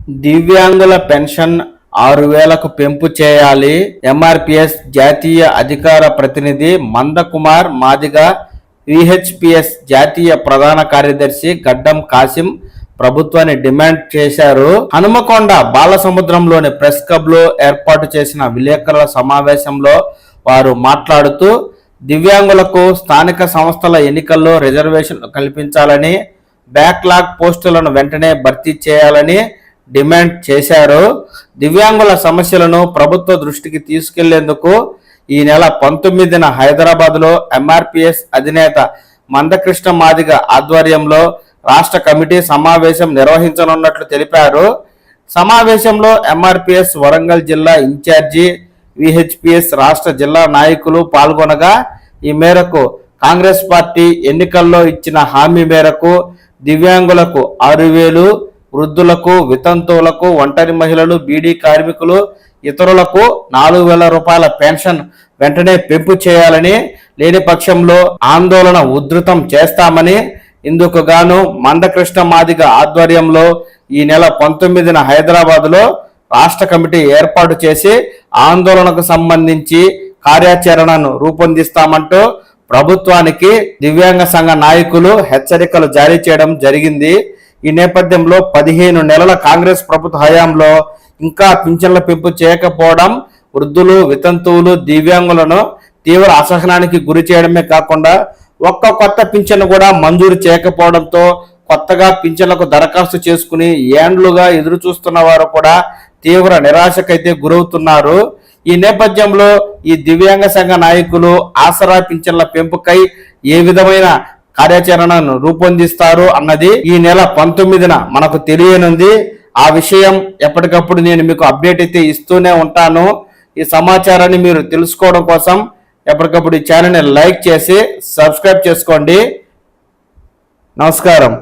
దివ్యాంగుల పెన్షన్ 6,000కు పెంపు చేయాలి. ఎంఆర్పీఎస్ జాతీయ అధికార ప్రతినిధి మందకుమార్ మాదిగ, విహెచ్పిఎస్ జాతీయ ప్రధాన కార్యదర్శి గడ్డం కాసిం ప్రభుత్వాన్ని డిమాండ్ చేశారు. హనుమకొండ బాలసముద్రంలోని ప్రెస్ క్లబ్ లో ఏర్పాటు చేసిన విలేకరుల సమావేశంలో వారు మాట్లాడుతూ దివ్యాంగులకు స్థానిక సంస్థల ఎన్నికల్లో రిజర్వేషన్ కల్పించాలని, బ్యాక్లాగ్ పోస్టులను వెంటనే భర్తీ చేయాలని డిమాండ్ చేశారు. దివ్యాంగుల సమస్యలను ప్రభుత్వ దృష్టికి తీసుకెళ్లేందుకు ఈ నెల 19న హైదరాబాద్లో ఎంఆర్పీఎస్ అధినేత మందకృష్ణ మాదిగ ఆధ్వర్యంలో రాష్ట్ర కమిటీ సమావేశం నిర్వహించనున్నట్లు తెలిపారు. సమావేశంలో ఎంఆర్పీఎస్ వరంగల్ జిల్లా ఇన్ఛార్జి, విహెచ్పిఎస్ రాష్ట్ర జిల్లా నాయకులు పాల్గొనగా ఈ మేరకు కాంగ్రెస్ పార్టీ ఎన్నికల్లో ఇచ్చిన హామీ మేరకు దివ్యాంగులకు 6,000, వృద్ధులకు, వితంతువులకు, ఒంటరి మహిళలు, బీడీ కార్మికులు, ఇతరులకు 4,000 రూపాయల పెన్షన్ వెంటనే పెంపు చేయాలని, లేని పక్షంలో ఆందోళన ఉధృతం చేస్తామని, ఇందుకు గాను మందకృష్ణ మాదిగ ఆధ్వర్యంలో ఈ నెల 19న హైదరాబాద్లో రాష్ట్ర కమిటీ ఏర్పాటు చేసి ఆందోళనకు సంబంధించి కార్యాచరణను రూపొందిస్తామంటూ ప్రభుత్వానికి దివ్యాంగ సంఘ నాయకులు హెచ్చరికలు జారీ చేయడం జరిగింది. ఈ నేపథ్యంలో 15 నెలల కాంగ్రెస్ ప్రభుత్వ హయాంలో ఇంకా పింఛన్ల పెంపు చేయకపోవడం వృద్ధులు, వితంతువులు, దివ్యాంగులను తీవ్ర అసహనానికి గురి చేయడమే కాకుండా ఒక్క కొత్త పింఛను కూడా మంజూరు చేయకపోవడంతో కొత్తగా పింఛన్లకు దరఖాస్తు చేసుకుని ఏండ్లుగా ఎదురు చూస్తున్న వారు కూడా తీవ్ర నిరాశకైతే గురవుతున్నారు. ఈ నేపథ్యంలో ఈ దివ్యాంగ సంఘ నాయకులు ఆసరా పింఛన్ల పెంపుకై ఏ విధమైన కార్యాచరణను రూపొందిస్తారు అన్నది ఈ నెల 19న మనకు తెలియనుంది. ఆ విషయం ఎప్పటికప్పుడు నేను మీకు అప్డేట్ అయితే ఇస్తూనే ఉంటాను. ఈ సమాచారాన్ని మీరు తెలుసుకోవడం కోసం ఎప్పటికప్పుడు ఈ ఛానల్ని లైక్ చేసి సబ్స్క్రైబ్ చేసుకోండి. నమస్కారం.